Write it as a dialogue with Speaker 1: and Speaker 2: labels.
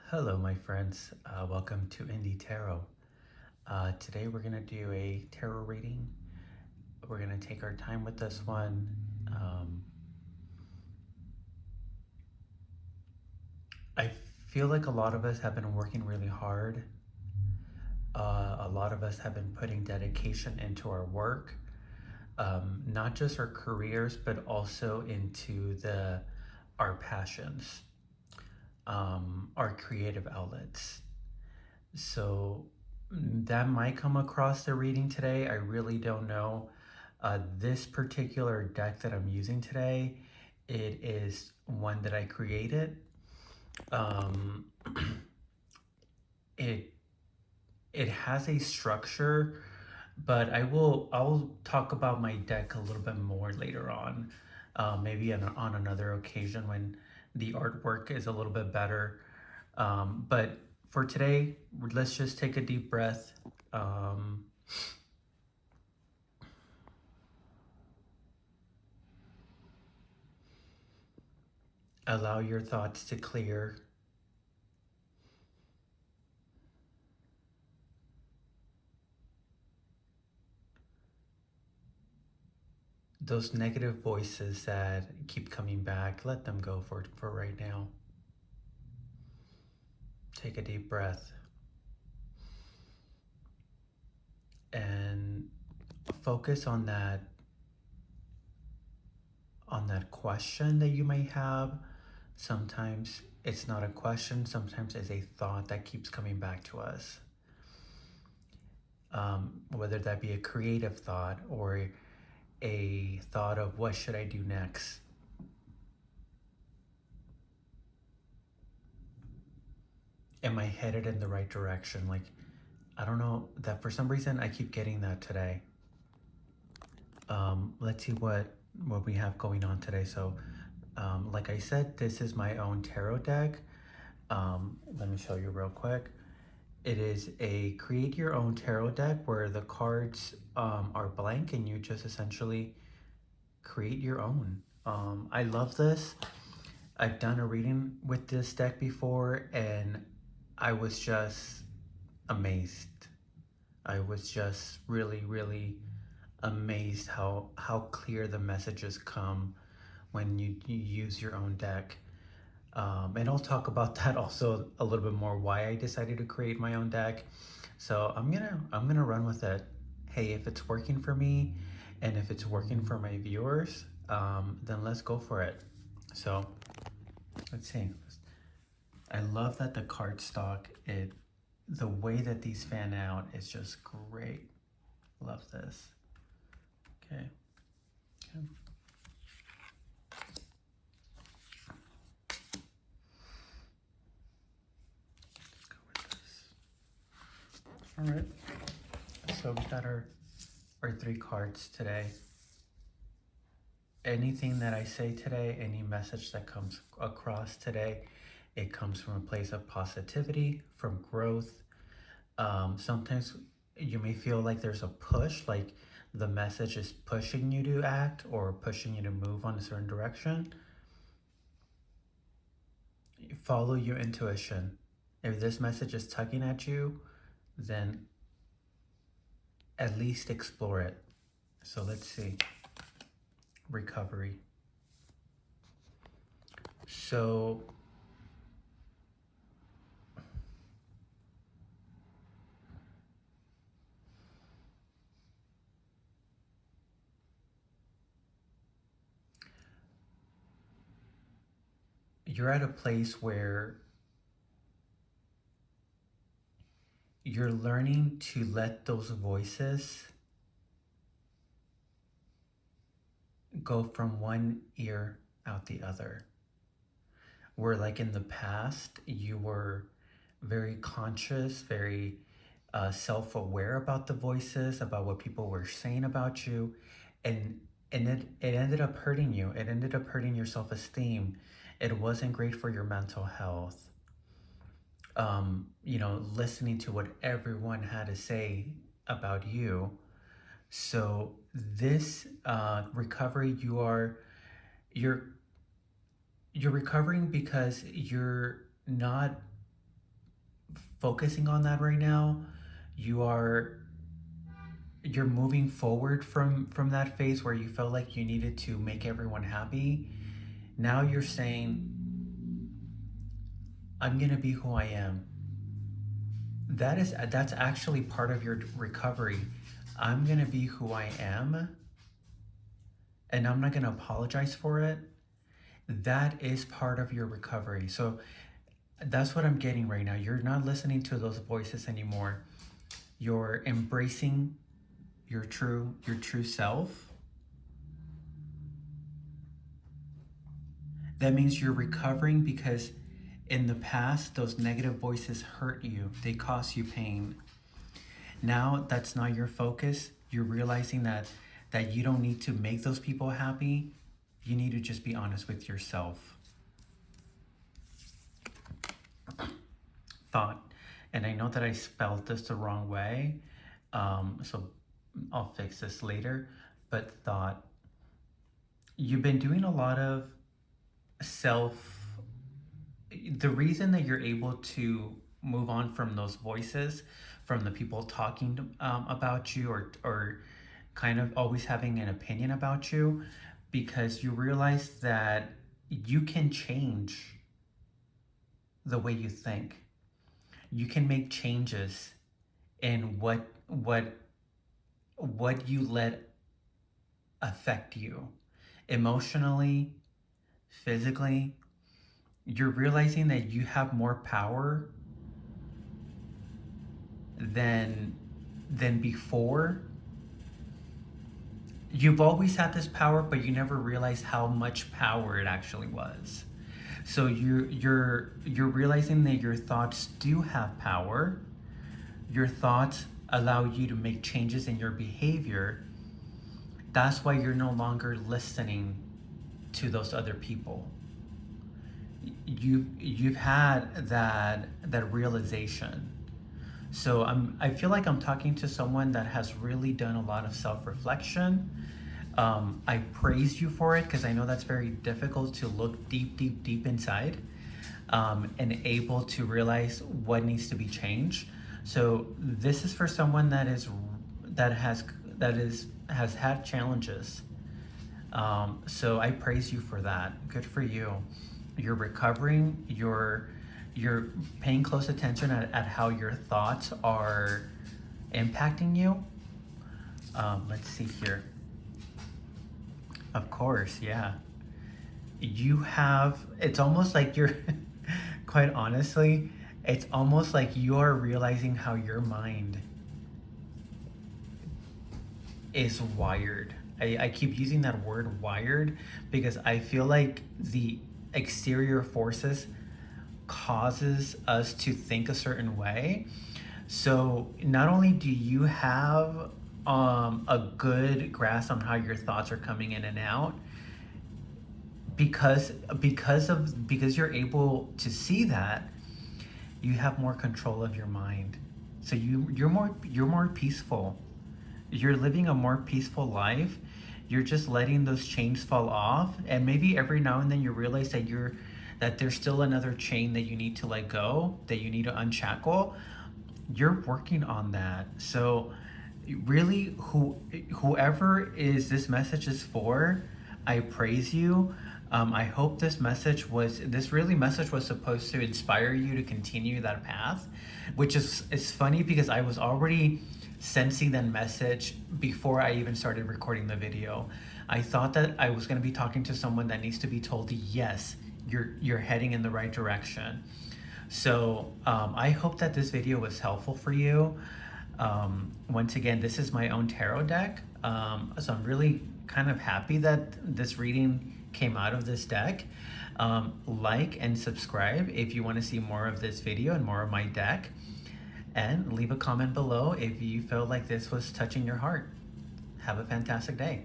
Speaker 1: Hello, my friends. Welcome to Indie Tarot. Today we're going to do a tarot reading. We're going to take our time with this one. I feel like a lot of us have been working really hard. A lot of us have been putting dedication into our work, not just our careers, but also into our passions, our creative outlets. So that might come across the reading today. I really don't know. This particular deck that I'm using today, it is one that I created. Um, it it has a structure, but I'll talk about my deck a little bit more later on, maybe on another occasion when the artwork is a little bit better. But for today, let's just take a deep breath. Um, Allow your thoughts to clear. Those negative voices that keep coming back, let them go for right now. Take a deep breath and focus on that question that you may have. Sometimes it's not a question, sometimes it's a thought that keeps coming back to us. Whether that be a creative thought or a thought of what should I do next. Am I headed in the right direction? Like, I don't know, that for some reason I keep getting that today. Let's see what we have going on today. So like I said, this is my own tarot deck. Let me show you real quick. It is a create your own tarot deck where the cards are blank and you just essentially create your own. I love this. I've done a reading with this deck before and I was just amazed. I was just really amazed how clear the messages come when you use your own deck. And I'll talk about that also a little bit more, why I decided to create my own deck. So I'm gonna run with it. Hey, if it's working for me and if it's working for my viewers, then let's go for it. So let's see. I love that the cardstock, the way that these fan out is just great. Love this. Okay. Okay. Let's go with this. All right. So we got our three cards today. Anything that I say today, any message that comes across today, it comes from a place of positivity, from growth. Sometimes you may feel like there's a push, like the message is pushing you to act or pushing you to move on a certain direction. Follow your intuition. If this message is tugging at you, then at least explore it. So let's see. Recovery. So you're at a place where you're learning to let those voices go from one ear out the other. Where like in the past, you were very conscious, very self-aware about the voices, about what people were saying about you, and it ended up hurting you. It ended up hurting your self-esteem. It wasn't great for your mental health. Listening to what everyone had to say about you. So this recovery, you're recovering because you're not focusing on that right now. You are you're moving forward from that phase where you felt like you needed to make everyone happy. Now you're saying, I'm gonna be who I am. That's actually part of your recovery. I'm gonna be who I am, and I'm not gonna apologize for it. That is part of your recovery. So that's what I'm getting right now. You're not listening to those voices anymore. You're embracing your true self. That means you're recovering because in the past those negative voices hurt you. They cause you pain. Now that's not your focus. You're realizing that you don't need to make those people happy. You need to just be honest with yourself. Thought, and I know that I spelled this the wrong way, so I'll fix this later, but thought, you've been doing a lot of self, the reason that you're able to move on from those voices, from the people talking about you, or kind of always having an opinion about you, because you realize that you can change the way you think. You can make changes in what you let affect you emotionally, physically. You're realizing that you have more power than before. You've always had this power, but you never realized how much power it actually was. So you're realizing that your thoughts do have power. Your thoughts allow you to make changes in your behavior. That's why you're no longer listening to those other people. You've had that realization. So I feel like I'm talking to someone that has really done a lot of self-reflection. I praise you for it because I know that's very difficult to look deep inside, and able to realize what needs to be changed. So this is for someone has had challenges. So I praise you for that. Good for you. You're recovering. You're paying close attention at how your thoughts are impacting you. Let's see here. Of course, yeah. It's almost like you're, quite honestly, it's almost like you're realizing how your mind is wired. I keep using that word wired because I feel like the exterior forces causes us to think a certain way. So not only do you have a good grasp on how your thoughts are coming in and out, because you're able to see that, you have more control of your mind. So you're more peaceful. You're living a more peaceful life. You're just letting those chains fall off, and maybe every now and then you realize that there's still another chain that you need to let go, that you need to unshackle. You're working on that. So really, whoever is this message is for, I praise you. I hope this message was supposed to inspire you to continue that path, which is funny because I was already sensing that message before I even started recording the video. I thought that I was going to be talking to someone that needs to be told, yes, you're heading in the right direction. So I hope that this video was helpful for you. Once again, this is my own tarot deck. So I'm really kind of happy that this reading came out of this deck. Like and subscribe if you want to see more of this video and more of my deck. And leave a comment below if you felt like this was touching your heart. Have a fantastic day.